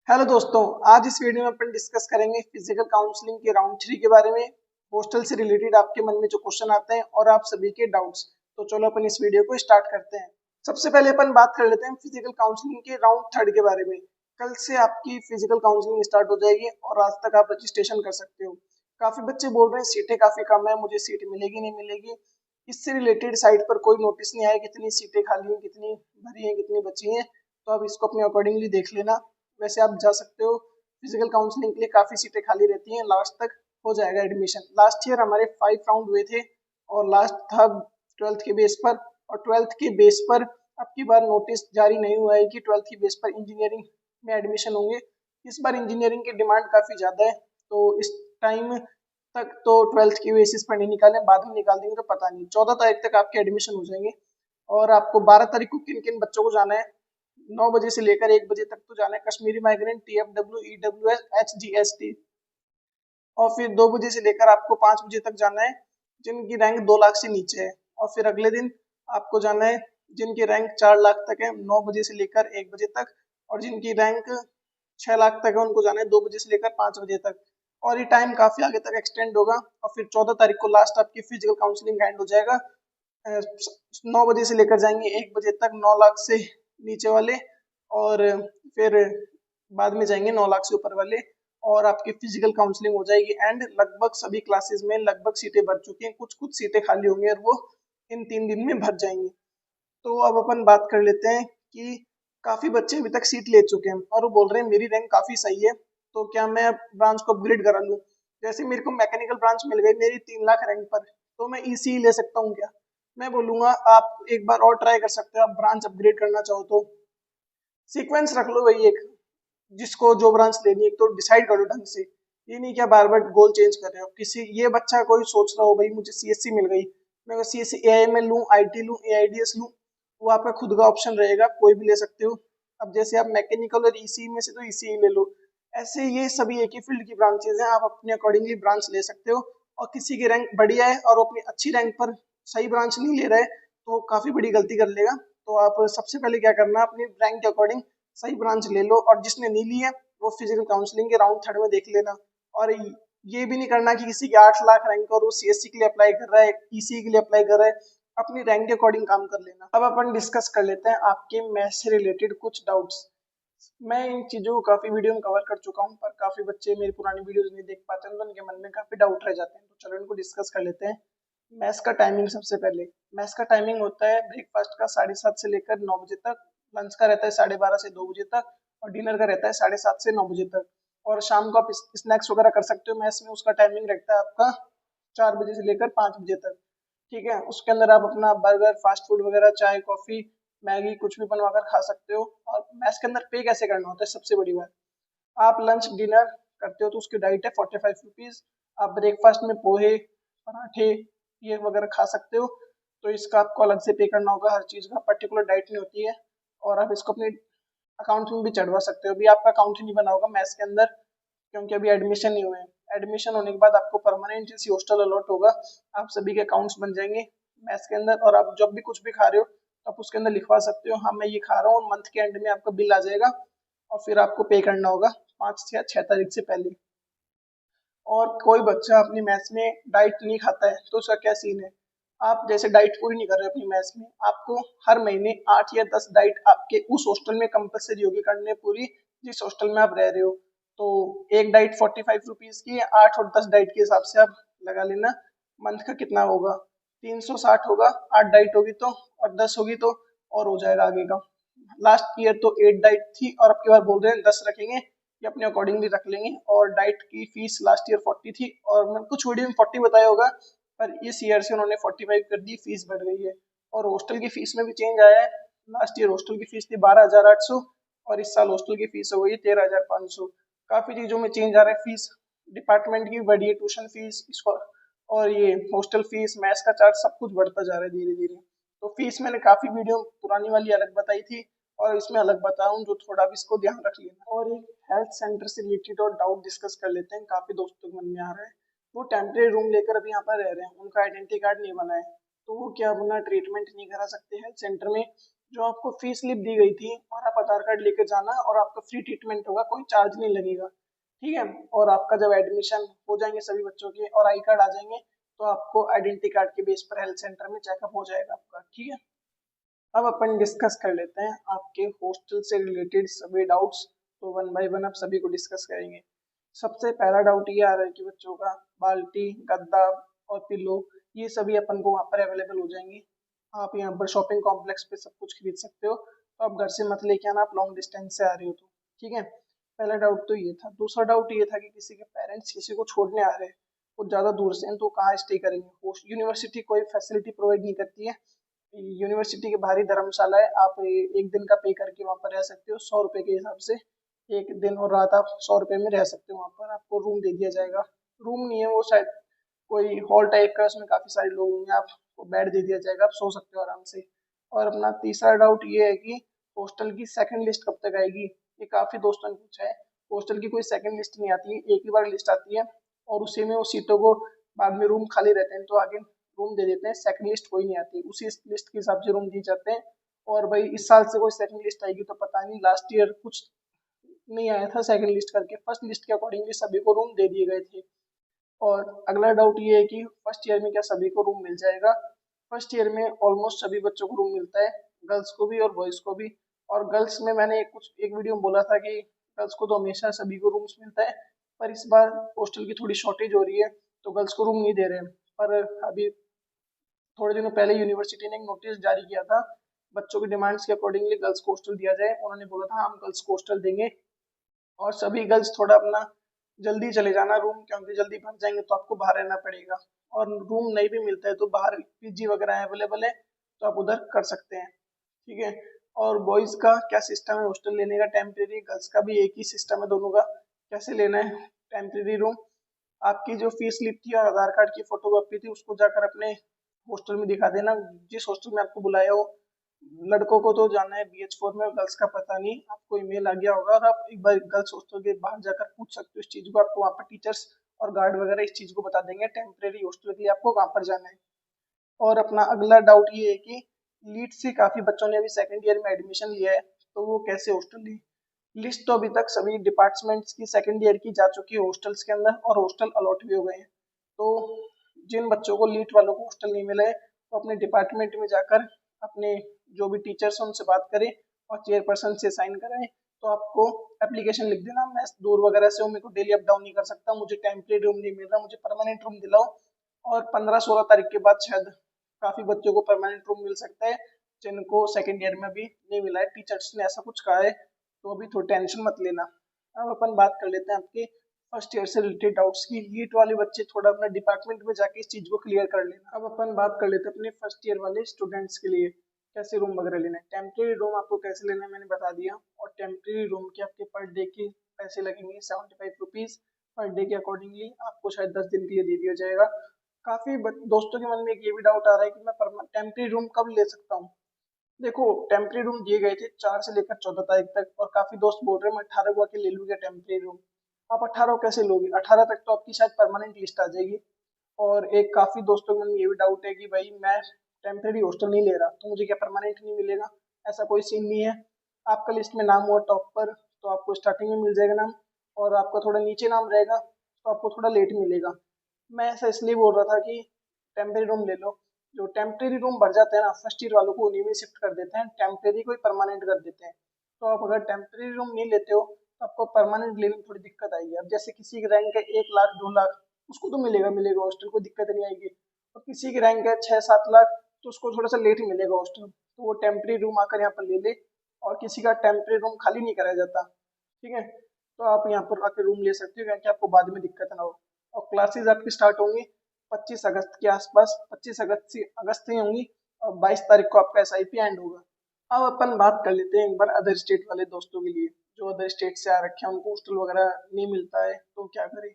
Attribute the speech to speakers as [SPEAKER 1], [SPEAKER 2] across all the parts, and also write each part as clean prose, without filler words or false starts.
[SPEAKER 1] Hello दोस्तों, आज इस वीडियो में अपन डिस्कस करेंगे फिजिकल काउंसलिंग के राउंड 3 के बारे में। हॉस्टल से रिलेटेड आपके मन में जो क्वेश्चन आते हैं और आप सभी के डाउट्स। तो चलो अपन इस वीडियो को स्टार्ट करते हैं। सबसे पहले अपन बात कर लेते हैं फिजिकल काउंसलिंग के राउंड 3 के बारे में। कल से आपकी फिजिकल काउंसलिंग स्टार्ट हो जाएगी और आज तक आप रजिस्ट्रेशन कर सकते हो। काफी बच्चे बोल रहे हैं सीटें काफी कम है, मुझे सीट मिलेगी नहीं मिलेगी। इससे रिलेटेड साइट पर कोई नोटिस नहीं आया कितनी सीटें खाली हैं, कितनी भरी हैं, कितनी बची हैं। तो आप इसको अपने अकॉर्डिंगली देख लेना। वैसे आप जा सकते हो। फिजिकल काउंसलिंग के लिए काफ़ी सीटें खाली रहती हैं, लास्ट तक हो जाएगा एडमिशन। लास्ट ईयर हमारे 5 राउंड हुए थे और लास्ट था 12th के बेस पर। और 12th के बेस पर अब की बार नोटिस जारी नहीं हुआ है कि 12th के बेस पर इंजीनियरिंग में एडमिशन होंगे। इस बार इंजीनियरिंग की डिमांड काफ़ी ज़्यादा है, तो इस टाइम तक तो 12th की बेसिस पर नहीं निकालें, बाद में निकाल देंगे तो पता नहीं। 14 तारीख तक आपके एडमिशन हो जाएंगे। और आपको 12 तारीख को किन किन बच्चों को जाना है, 9 बजे से लेकर 1 बजे तक तो जाना है Kashmiri migrant, TFW, EWS, HGST। और फिर 2 बजे से लेकर आपको 5 बजे तक जाना है जिनकी रैंक 2 लाख से नीचे है। और फिर अगले दिन आपको जाना है जिनकी रैंक 4 लाख तक है, 9 बजे से लेकर 1 बजे तक। और जिनकी रैंक 6 लाख तक है उनको जाना है 2 बजे से लेकर 5 बजे तक। और ये टाइम काफ़ी आगे तक एक्सटेंड होगा। और फिर 14 तारीख को लास्ट आपकी फिजिकल काउंसलिंग एंड हो जाएगा। 9 बजे से लेकर जाएंगे 1 बजे तक 9 लाख से नीचे वाले। और फिर बाद में जाएंगे 9 लाख से ऊपर वाले। और आपकी फिजिकल काउंसलिंग हो जाएगी एंड लगभग सभी क्लासेस में लगभग सीटें भर चुकी हैं, कुछ कुछ सीटें खाली होंगी और वो इन 3 दिन में भर जाएंगी। तो अब अपन बात कर लेते हैं कि काफ़ी बच्चे अभी तक सीट ले चुके हैं और वो बोल रहे हैं मेरी रैंक काफ़ी सही है, तो क्या मैं ब्रांच को अपग्रेड करा लूँ। जैसे मेरे को मैकेनिकल ब्रांच मिल गई मेरी 3 लाख रैंक पर, तो मैं ECE ले सकता हूँ क्या। मैं बोलूँगा आप एक बार और ट्राई कर सकते हो, आप ब्रांच अपग्रेड करना चाहो तो सीक्वेंस रख लो भाई एक, जिसको जो ब्रांच लेनी है एक तो डिसाइड कर लो ढंग से। ये नहीं क्या बार बार गोल चेंज कर रहे हो। किसी ये बच्चा कोई सोच रहा हो भाई मुझे CSC मिल गई, मैं CSC AIML लूँ, IT लूँ, AIDS लूँ, वो आपका खुद का ऑप्शन रहेगा, कोई भी ले सकते हो। अब जैसे आप मैकेनिकल और ECE में से तो ECE ले लो। ऐसे ये सभी एक ही फील्ड की ब्रांचेज हैं, आप अपने अकॉर्डिंगली ब्रांच ले सकते हो। और किसी की रैंक बढ़िया है और वो अपनी अच्छी रैंक पर सही ब्रांच नहीं ले रहा है तो काफ़ी बड़ी गलती कर लेगा। तो आप सबसे पहले क्या करना, अपनी रैंक के अकॉर्डिंग सही ब्रांच ले लो। और जिसने नहीं ली है वो फिजिकल काउंसलिंग के राउंड 3 में देख लेना। और ये भी नहीं करना कि किसी की 8 लाख रैंक और वो CSC के लिए अप्लाई कर रहा है, ECE के लिए अप्लाई कर रहा है। अपनी रैंक के अकॉर्डिंग काम कर लेना। अब अपन डिस्कस कर लेते हैं आपके मैथ्स से रिलेटेड कुछ डाउट्स। मैं इन चीज़ों को काफ़ी वीडियो में कवर कर चुका हूँ, पर काफ़ी बच्चे मेरी पुरानी वीडियोस नहीं देख पाते हैं तो उनके मन में काफ़ी डाउट रह जाते हैं। तो चलो इनको डिस्कस कर लेते हैं। मैथ्स का टाइमिंग सबसे पहले। मैथ्स का टाइमिंग होता है ब्रेकफास्ट का 7:30 से लेकर 9 बजे तक, लंच का रहता है 12:30 से 2 बजे तक, और डिनर का रहता है 7:30 से 9 बजे तक। और शाम को आप स्नैक्स वगैरह कर सकते हो मैथ्स में, उसका टाइमिंग रहता है आपका 4 बजे से लेकर 5 बजे तक। ठीक है, उसके अंदर आप अपना बर्गर, फास्ट फूड वगैरह, चाय, कॉफ़ी, मैगी कुछ भी बनवाकर खा सकते हो। और मैथ्स के अंदर पे कैसे करना होता है सबसे बड़ी बात, आप लंच डिनर करते हो तो उसकी डाइट है 45 रुपीज़। आप ब्रेकफास्ट में पोहे, पराठे ये वगैरह खा सकते हो, तो इसका आपको अलग से पे करना होगा। हर चीज़ का पर्टिकुलर डाइट नहीं होती है। और आप इसको अपने अकाउंट में भी चढ़वा सकते हो। अभी आपका अकाउंट ही नहीं बना होगा मैथ्स के अंदर क्योंकि अभी एडमिशन नहीं हुए हैं। एडमिशन होने के बाद आपको परमानेंट जैसी हॉस्टल अलॉट होगा, आप सभी के अकाउंट्स बन जाएंगे मैथ्स के अंदर। और आप जब भी कुछ भी खा रहे हो तो आप उसके अंदर लिखवा सकते हो हाँ मैं ये खा रहा हूँ, मंथ के एंड में आपका बिल आ जाएगा और फिर आपको पे करना होगा 5 या 6 तारीख से पहले। और कोई बच्चा अपनी मैथ्स में डाइट नहीं खाता है तो उसका क्या सीन है। आप जैसे डाइट पूरी नहीं कर रहे हो अपनी मैथ्स में, आपको हर महीने 8 या 10 डाइट आपके उस हॉस्टल में कंपलसरी होगी करने पूरी, जिस हॉस्टल में आप रह रहे हो। तो एक डाइट 45 रुपीज़ की है, 8 और 10 डाइट के हिसाब से आप लगा लेना मंथ का कितना होगा, 360 होगा। 8 डाइट होगी तो और 10 होगी तो और हो जाएगा आगे का। लास्ट ईयर तो 8 डाइट थी और अब की बार बोल रहे हैं 10 रखेंगे, ये अपने अकॉर्डिंगली रख लेंगे। और डाइट की फीस लास्ट ईयर 40 थी और मैं कुछ वीडियो में 40 बताया होगा, पर इस ईयर से उन्होंने 45 कर दी, फीस बढ़ गई है। और हॉस्टल की फीस में भी चेंज आया है। लास्ट ईयर हॉस्टल की फीस थी 12,800 और इस साल हॉस्टल की फीस हो गई है 13,500। काफ़ी चीज़ों में चेंज आ रहा है। फीस डिपार्टमेंट की भी बढ़ी है, ट्यूशन फीस इसको और ये हॉस्टल फीस, मैथ्स का चार्ज सब कुछ बढ़ता जा रहा है धीरे धीरे। तो फीस मैंने काफ़ी वीडियो पुरानी वाली अलग बताई थी और इसमें अलग बताऊं, जो थोड़ा भी इसको ध्यान रख लेना। और एक हेल्थ सेंटर से रिलेटेड और डाउट डिस्कस कर लेते हैं, काफ़ी दोस्तों के मन में आ रहा है। वो टेम्परेरी रूम लेकर अभी यहाँ पर रह रहे हैं, उनका आइडेंटिटी कार्ड नहीं बना है, तो वो क्या अपना ट्रीटमेंट नहीं करा सकते हेल्थ सेंटर में। जो आपको फीस स्लिप दी गई थी और आप आधार कार्ड लेकर जाना और आपका फ्री ट्रीटमेंट होगा, कोई चार्ज नहीं लगेगा। ठीक है। और आपका जब एडमिशन हो जाएंगे सभी बच्चों के और आई कार्ड आ जाएंगे तो आपको आइडेंटिटी कार्ड के बेस पर हेल्थ सेंटर में चेकअप हो जाएगा आपका। ठीक है। अब अपन डिस्कस कर लेते हैं आपके हॉस्टल से रिलेटेड सभी डाउट्स। तो वन बाय वन आप सभी को डिस्कस करेंगे। सबसे पहला डाउट ये आ रहा है कि बच्चों का बाल्टी, गद्दा और पिलो ये सभी अपन को वहाँ पर अवेलेबल हो जाएंगे। आप यहाँ पर शॉपिंग कॉम्प्लेक्स पे सब कुछ खरीद सकते हो। तो आप घर से मत लेके आना, आप लॉन्ग डिस्टेंस से आ रहे हो तो। ठीक है। पहला डाउट तो ये था। दूसरा डाउट ये था कि किसी के पेरेंट्स किसी को छोड़ने आ रहे हैं, वो ज़्यादा दूर से हैं, तो कहाँ स्टे करेंगे। यूनिवर्सिटी कोई फैसिलिटी प्रोवाइड नहीं करती है। यूनिवर्सिटी के बाहर ही धर्मशाला है, आप एक दिन का पे करके वहाँ पर रह सकते हो 100 रुपये के हिसाब से। एक दिन और रात आप 100 रुपये में रह सकते हो। वहाँ पर आपको रूम दे दिया जाएगा। रूम नहीं है वो, शायद कोई हॉल टाइप का, उसमें काफ़ी सारे लोग होंगे, आपको बेड दे दिया जाएगा, आप सो सकते हो आराम से। और अपना तीसरा डाउट ये है कि हॉस्टल की सेकंड लिस्ट कब तक आएगी। ये काफ़ी दोस्तों ने पूछा है। हॉस्टल की कोई सेकंड लिस्ट नहीं आती है, एक ही बार लिस्ट आती है और उसी में वो सीटों को, बाद में रूम खाली रहते हैं तो आगे रूम दे देते हैं। सेकंड लिस्ट कोई नहीं आती, उसी लिस्ट के हिसाब से रूम दिए जाते हैं। और भाई इस साल से कोई सेकंड लिस्ट आएगी तो पता नहीं, लास्ट ईयर कुछ नहीं आया था सेकंड लिस्ट करके, फर्स्ट लिस्ट के अकॉर्डिंगली सभी को रूम दे दिए गए थे। और अगला डाउट ये है कि फर्स्ट ईयर में क्या सभी को रूम मिल जाएगा। फर्स्ट ईयर में ऑलमोस्ट सभी बच्चों को रूम मिलता है, गर्ल्स को भी और बॉयज़ को भी। और गर्ल्स में मैंने एक वीडियो में बोला था कि गर्ल्स को तो हमेशा सभी को रूम्स मिलता है, पर इस बार हॉस्टल की थोड़ी शॉर्टेज हो रही है तो गर्ल्स को रूम नहीं दे रहे हैं। पर अभी थोड़े दिनों पहले यूनिवर्सिटी ने एक नोटिस जारी किया था, बच्चों की डिमांड्स के अकॉर्डिंगली गर्ल्स को हॉस्टल दिया जाए। उन्होंने बोला था हम गर्ल्स को हॉस्टल देंगे और सभी गर्ल्स थोड़ा अपना जल्दी चले जाना रूम, क्योंकि जल्दी भर जाएंगे तो आपको बाहर रहना पड़ेगा। और रूम नहीं भी मिलता है तो बाहर पीजी वगैरह अवेलेबल है, तो आप उधर कर सकते हैं। ठीक है। और बॉयज़ का क्या सिस्टम है हॉस्टल लेने का टेम्परेरी, गर्ल्स का भी एक ही सिस्टम है दोनों का। कैसे लेना है टेम्परेरी रूम, आपकी जो फीस स्लिप थी और आधार कार्ड की फोटोकॉपी थी उसको जाकर अपने हॉस्टल में दिखा देना, जिस हॉस्टल में आपको बुलाया हो। लड़कों को तो जाना है BH4 में, गर्ल्स का पता नहीं, आपको ईमेल आ गया होगा और आप एक बार गर्ल्स हॉस्टल के बाहर जाकर पूछ सकते हो इस चीज़ को। आपको वहाँ पर टीचर्स और गार्ड वगैरह इस चीज़ को बता देंगे टेम्परेरी हॉस्टल के लिए आपको कहाँ पर जाना है। और अपना अगला डाउट ये है कि लीड से काफ़ी बच्चों ने अभी सेकेंड ईयर में एडमिशन लिया है, तो वो कैसे हॉस्टल ली। लिस्ट तो अभी तक सभी डिपार्टमेंट्स की सेकेंड ईयर की जा चुकी है हॉस्टल्स के अंदर, और हॉस्टल अलॉट भी हो गए हैं। तो जिन बच्चों को लीट वालों को हॉस्टल नहीं मिला है वो अपने डिपार्टमेंट में जाकर अपने जो भी टीचर्स हैं उनसे बात करें और चेयरपर्सन से साइन कराएं। तो आपको एप्लीकेशन लिख देना, मैं दूर वगैरह से हूँ, मेरे को डेली अप डाउन नहीं कर सकता, मुझे टेम्परेरी रूम नहीं मिल रहा, मुझे परमानेंट रूम दिलाओ। और 15-16 तारीख के बाद शायद काफ़ी बच्चों को परमानेंट रूम मिल सकता है जिनको सेकेंड ईयर में भी नहीं मिला है, टीचर्स ने ऐसा कुछ कहा है। तो अभी थोड़ी टेंशन मत लेना। अब अपन बात कर लेते हैं आपके फर्स्ट ईयर से रिलेटेड डाउट्स की। लीट वाले बच्चे थोड़ा अपना डिपार्टमेंट में जाके इस चीज़ को क्लियर कर लेना। अब अपन बात कर लेते हैं अपने फर्स्ट ईयर वाले स्टूडेंट्स के लिए कैसे रूम वगैरह लेना है। टेम्परेरी रूम आपको कैसे लेना है मैंने बता दिया। और टेम्परेरी रूम के आपके पर डे के पैसे लगेंगे 75 रुपीज़ पर डे के अकॉर्डिंगली, आपको शायद 10 दिन के लिए दे दिया जाएगा। काफ़ी दोस्तों के मन में एक ये भी डाउट आ रहा है कि मैं टेम्परेरी रूम कब ले सकता हूँ। देखो टेम्परेरी रूम दिए गए थे 4 से लेकर 14 तारीख तक, और काफी दोस्त बोल रहे हैं मैं 18 को आके ले लूंगा टेम्परेरी रूम। आप 18 को कैसे लोगे, 18 तक तो आपकी शायद परमानेंट लिस्ट आ जाएगी। और एक काफी दोस्तों के मन में ये भी डाउट है कि भाई मैं टेम्परेरी हॉस्टल नहीं ले रहा तो मुझे क्या परमानेंट नहीं मिलेगा। ऐसा कोई सीन नहीं है। आपका लिस्ट में नाम हुआ टॉप पर तो आपको स्टार्टिंग में मिल जाएगा नाम, और आपका थोड़ा नीचे नाम रहेगा तो आपको थोड़ा लेट मिलेगा। मैं ऐसा इसलिए बोल रहा था कि टेम्परेरी रूम ले लो। जो टेम्परेरी रूम भर जाते हैं ना फर्स्ट ईयर वालों को उन्हीं में शिफ्ट कर देते हैं, टेम्परेरी को ही परमानेंट कर देते हैं। तो आप अगर टेम्परेरी रूम नहीं लेते हो तो आपको परमानेंट लेने में थोड़ी दिक्कत आएगी। अब जैसे किसी की रैंक है 1 लाख 2 लाख, उसको तो मिलेगा मिलेगा हॉस्टल, कोई दिक्कत नहीं आएगी। और किसी की रैंक है 6-7 लाख तो उसको थोड़ा सा लेट मिलेगा हॉस्टल, तो वो टेम्परेरी रूम आकर यहाँ पर ले ले। और किसी का टेम्परेरी रूम खाली नहीं कराया जाता। ठीक है। तो आप यहाँ पर आकर रूम ले सकते हो ताकि आपको बाद में दिक्कत ना हो। और क्लासेज आपकी स्टार्ट होंगी 25 अगस्त के आसपास, 25 अगस्त से होंगी, और 22 तारीख को आपका SIP एंड होगा। अब अपन बात कर लेते हैं एक बार अदर स्टेट वाले दोस्तों के लिए, जो अदर स्टेट से आ रखे हैं उनको हॉस्टल वगैरह नहीं मिलता है तो क्या करें।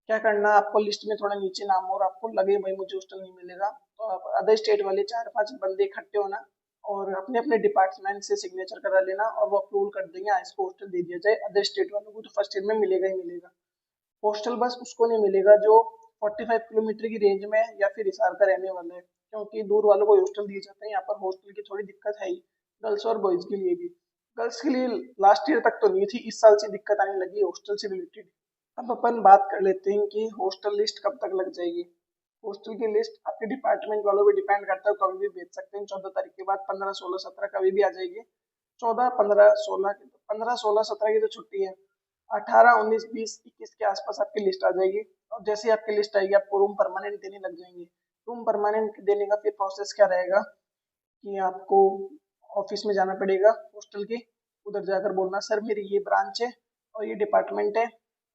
[SPEAKER 1] क्या करना, आपको लिस्ट में थोड़ा नीचे नाम हो और आपको लगे भाई मुझे हॉस्टल नहीं मिलेगा, तो आप अदर स्टेट वाले 4-5 बंदे इकट्ठे होना और अपने अपने डिपार्टमेंट से सिग्नेचर करा लेना और वो अप्रूवल कर देंगे, हाँ इसको हॉस्टल दे दिया जाए। अदर स्टेट वालों को तो फर्स्ट ईयर में मिलेगा ही मिलेगा हॉस्टल, बस उसको नहीं मिलेगा जो 45 किलोमीटर की रेंज में या फिर हिसार का रहने वाला है, क्योंकि दूर वालों को हॉस्टल दिए जाते हैं। यहाँ पर हॉस्टल की थोड़ी दिक्कत है ही। गर्ल्स और बॉयज के लिए भी। गर्ल्स के लिए लास्ट ईयर तक तो नहीं थी, इस साल से दिक्कत आने लगी हॉस्टल से रिलेटेड। अब अपन बात कर लेते हैं कि हॉस्टल लिस्ट कब तक लग जाएगी। हॉस्टल की लिस्ट आपके डिपार्टमेंट वालों पे डिपेंड करता है, कभी भी भेज सकते हैं 14 तारीख के बाद, 15, 16, 17 कभी भी आ जाएगी। 14, 15, 16, 15, 16, 17 की तो छुट्टी है। 18, 19, 20, 21 के आसपास आपकी लिस्ट आ जाएगी। और जैसे ही आपकी लिस्ट आएगी आपको रूम परमानेंट देने लग जाएंगे। रूम परमानेंट देने का फिर प्रोसेस क्या रहेगा कि आपको ऑफिस में जाना पड़ेगा हॉस्टल के, उधर जाकर बोलना सर मेरी ये ब्रांच है और ये डिपार्टमेंट है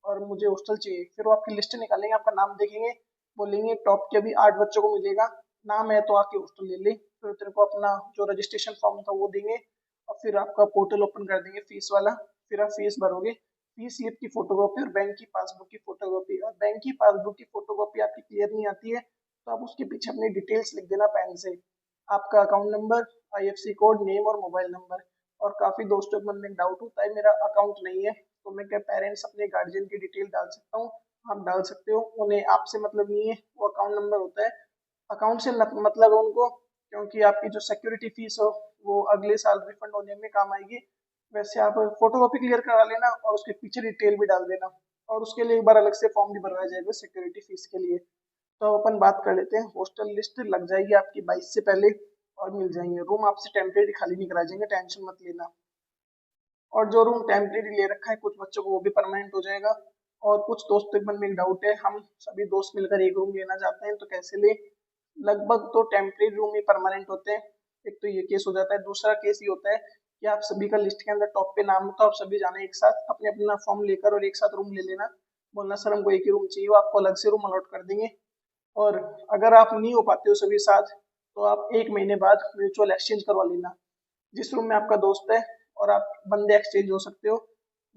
[SPEAKER 1] और मुझे हॉस्टल चाहिए। फिर वो आपकी लिस्ट निकालेंगे, आपका नाम देखेंगे, बोलेंगे टॉप के अभी 8 बच्चों को मिलेगा, नाम है तो आके हॉस्टल ले ले। फिर तेरे को अपना जो रजिस्ट्रेशन फॉर्म था वो देंगे और फिर आपका पोर्टल ओपन कर देंगे फीस वाला। फिर आप फीस भरोगे, फीस स्लिप की फोटोकॉपी और बैंक की पासबुक की फोटोकॉपी। और बैंक की पासबुक की फोटोकॉपी आपकी क्लियर नहीं आती है तो आप उसके पीछे अपनी डिटेल्स लिख देना पेन से, आपका account number, IFC code, name और मोबाइल नंबर। और काफी दोस्तों के मन में डाउट होता है मेरा अकाउंट नहीं है तो मैं क्या पेरेंट्स अपने गार्जियन की डिटेल डाल सकता हूँ? आप डाल सकते हो, उन्हें आपसे मतलब नहीं है, वो अकाउंट नंबर होता है, अकाउंट से मतलब है उनको, क्योंकि आपकी जो सिक्योरिटी फीस हो वो अगले साल रिफंड होने में काम आएगी। वैसे आप फोटोकॉपी क्लियर करा लेना और उसके पीछे डिटेल भी डाल देना, और उसके लिए एक बार अलग से फॉर्म भी भरवाया जाएगा सिक्योरिटी फीस के लिए। तो अब अपन बात कर लेते हैं, हॉस्टल लिस्ट लग जाएगी आपकी 22 से पहले और मिल जाएंगे रूम, आपसे टेम्परेरी खाली नहीं कराए जाएंगे, टेंशन मत लेना। और जो रूम टेम्परेरी ले रखा है कुछ बच्चों को वो भी परमानेंट हो जाएगा। और कुछ दोस्तों के मन में एक डाउट है, हम सभी दोस्त मिलकर एक रूम लेना चाहते हैं तो कैसे ले? लगभग तो टेम्परेरी रूम ही परमानेंट होते हैं। एक तो ये केस हो जाता है, दूसरा केस ये होता है कि आप सभी का लिस्ट के अंदर टॉप पे नाम हो तो आप सभी जाना एक साथ अपने अपना फॉर्म लेकर और एक साथ रूम ले लेना, बोलना सर हमको एक ही रूम चाहिए, वो आपको अलग से रूम अलॉट कर देंगे। और अगर आप नहीं हो पाते हो सभी साथ तो आप 1 महीने बाद म्यूचुअल एक्सचेंज करवा लेना। जिस रूम में आपका दोस्त है और आप बंदे एक्सचेंज हो सकते हो,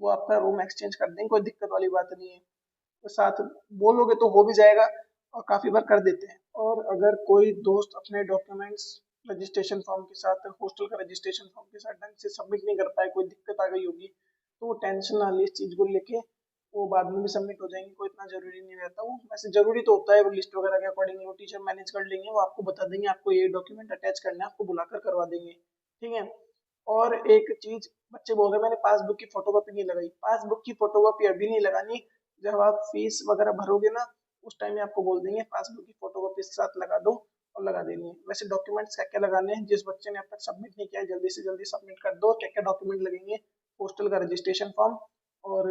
[SPEAKER 1] वो आपका रूम एक्सचेंज कर देंगे, कोई दिक्कत वाली बात नहीं है। तो साथ बोलोगे तो हो भी जाएगा और काफी बार कर देते हैं। और अगर कोई दोस्त अपने डॉक्यूमेंट्स रजिस्ट्रेशन फॉर्म के साथ, हॉस्टल का रजिस्ट्रेशन फॉर्म के साथ ढंग से सबमिट नहीं कर पाए, कोई दिक्कत आ गई होगी तो वो टेंशन ना ले इस चीज को लेके, वो बाद में भी सबमिट हो जाएंगे, कोई इतना जरूरी नहीं रहता। वो वैसे जरूरी तो होता है, वो लिस्ट वगैरह के अकॉर्डिंग वो टीचर मैनेज कर लेंगे, वो आपको बता देंगे आपको ये डॉक्यूमेंट अटैच करना है, आपको बुलाकर करवा देंगे, ठीक है। और एक चीज, बच्चे बोल रहे मैंने पासबुक की फोटोकॉपी नहीं लगाई, पासबुक की फोटोकॉपी अभी नहीं लगानी, जब आप फीस वगैरह भरोगे ना उस टाइम में आपको बोल देंगे पासबुक की फोटोकॉपी के साथ लगा दो और लगा देनी है। वैसे डॉक्यूमेंट्स क्या क्या लगाने हैं, जिस बच्चे ने अब तक सबमिट नहीं किया है जल्दी से जल्दी सबमिट कर दो। क्या क्या डॉक्यूमेंट लगेंगे? पोस्टल का रजिस्ट्रेशन फॉर्म और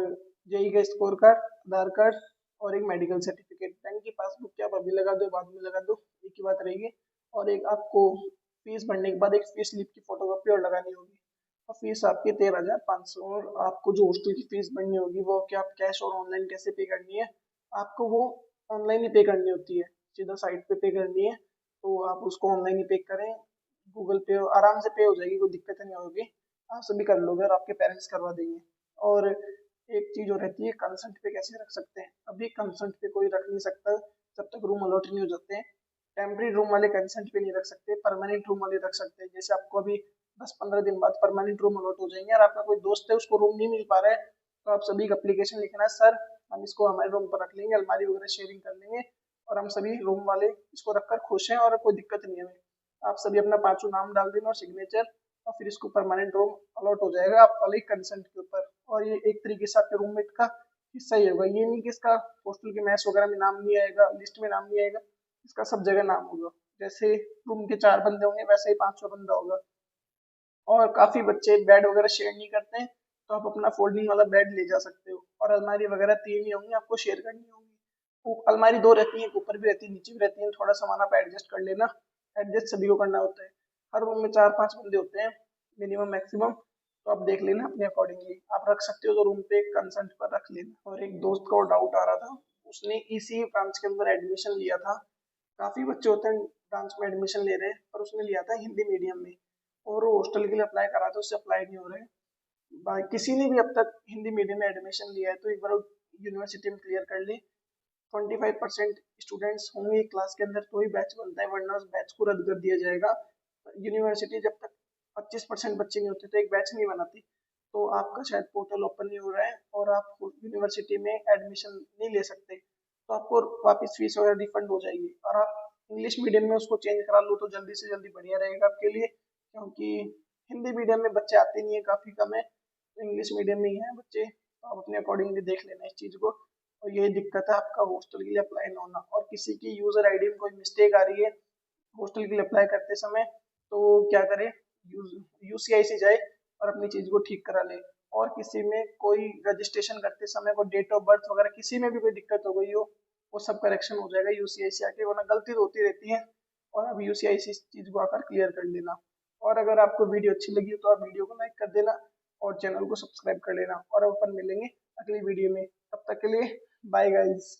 [SPEAKER 1] जेई का स्कोर कार्ड, आधार कार्ड और एक मेडिकल सर्टिफिकेट। बैंक की पासबुक क्या आप अभी लगा दो बाद में लगा दो, एक ही बात रहेगी। और एक आपको फीस भरने के बाद एक फीस स्लिप की फोटोकॉपी और लगानी होगी। और फीस आपकी 13,500। और आपको जो हॉस्टल की फीस भरनी होगी वो क्या आप कैश और ऑनलाइन कैसे पे करनी है? आपको वो ऑनलाइन ही पे करनी होती है, सीधा साइट पे पे करनी है, तो आप उसको ऑनलाइन ही पे करें, गूगल पे आराम से पे हो जाएगी, कोई दिक्कत नहीं होगी, आप सभी कर लोगे और आपके पेरेंट्स करवा देंगे। और एक चीज और रहती है, कंसर्ट पे कैसे रख सकते हैं? अभी कंसर्ट पे कोई रख नहीं सकता जब तक रूम अलॉट नहीं हो जाते हैं। टेम्परेरी रूम वाले कंसर्ट पे नहीं रख सकते, परमानेंट रूम वाले रख सकते हैं। जैसे आपको अभी 10-15 दिन बाद परमानेंट रूम अलॉट हो जाएंगे और आपका कोई दोस्त है उसको रूम नहीं मिल पा रहा है तो आप सभी एक एप्लीकेशन लिखना है, सर हम इसको हमारे रूम पर रख लेंगे, अलमारी वगैरह शेयरिंग कर लेंगे और हम सभी रूम वाले इसको रखकर खुश हैं और कोई दिक्कत नहीं है हमें। आप सभी अपना पांचों नाम डाल देना और सिग्नेचर, और फिर इसको परमानेंट रूम अलॉट हो जाएगा आप वाले कंसेंट के ऊपर। और ये एक तरीके से आपके रूममेट का हिस्सा ही होगा, ये नहीं कि इसका हॉस्टल के मैस वगैरह में नाम नहीं आएगा, लिस्ट में नाम नहीं आएगा, इसका सब जगह नाम होगा। जैसे रूम के 4 बंदे होंगे वैसे ही 500 बंदा होगा। और काफी बच्चे बेड वगैरह शेयर नहीं करते हैं तो आप अपना फोल्डिंग वाला बेड ले जा सकते हो। और अलमारी वगैरह 3 ही होंगी, आपको शेयर करनी होगी। अलमारी 2 रहती है, ऊपर भी रहती है नीचे भी रहती है, थोड़ा सामान आप एडजस्ट कर लेना, एडजस्ट सभी को करना होता है। हर रूम में 4-5 बंदे होते हैं मिनिमम मैक्सिमम, तो आप देख लेना अपने अकॉर्डिंगली, आप रख सकते हो तो रूम पे कंसर्ट पर रख लेना। और एक दोस्त को डाउट आ रहा था, उसने इसी ब्रांच के अंदर एडमिशन लिया था, काफी बच्चे होते हैं ब्रांच में एडमिशन ले रहे हैं पर उसने लिया था हिंदी मीडियम में और वो हॉस्टल के लिए अप्लाई करा था, उससे अप्लाई नहीं हो रहे हैं। किसी ने भी अब तक हिंदी मीडियम में एडमिशन लिया है तो एक बार यूनिवर्सिटी में क्लियर कर ली। 25% स्टूडेंट्स होंगे क्लास के अंदर तो ही बैच बनता है, वरना उस बैच को रद्द कर दिया जाएगा। यूनिवर्सिटी जब तक 25% बच्चे नहीं होते तो एक बैच नहीं बनाती। तो आपका शायद पोर्टल ओपन नहीं हो रहा है और आप यूनिवर्सिटी में एडमिशन नहीं ले सकते, तो आपको वापस फीस वगैरह रिफंड हो जाएगी। और आप इंग्लिश मीडियम में उसको चेंज करा लो तो जल्दी से जल्दी बढ़िया रहेगा आपके लिए, क्योंकि हिंदी मीडियम में बच्चे आते नहीं है, काफ़ी कम है, तो इंग्लिश मीडियम में ही है बच्चे, तो आप अपने अकॉर्डिंगली देख लेना इस चीज़ को। और यही दिक्कत है आपका हॉस्टल के लिए अप्लाई ना होना। और किसी की यूज़र आईडी में कोई मिस्टेक आ रही है हॉस्टल के लिए अप्लाई करते समय, तो क्या करे, यूसीआईसी जाए और अपनी चीज़ को ठीक करा ले। और किसी में कोई रजिस्ट्रेशन करते समय कोई डेट ऑफ बर्थ वगैरह किसी में भी कोई दिक्कत हो गई हो, वो सब करेक्शन हो जाएगा यूसीआईसी आके, वरना गलती तो होती रहती है। और आप यूसीआईसी चीज़ को आकर क्लियर कर लेना। और अगर आपको वीडियो अच्छी लगी हो तो आप वीडियो को लाइक कर देना और चैनल को सब्सक्राइब कर लेना। और अब अपन मिलेंगे अगली वीडियो में, तब तक के लिए बाय गाइज।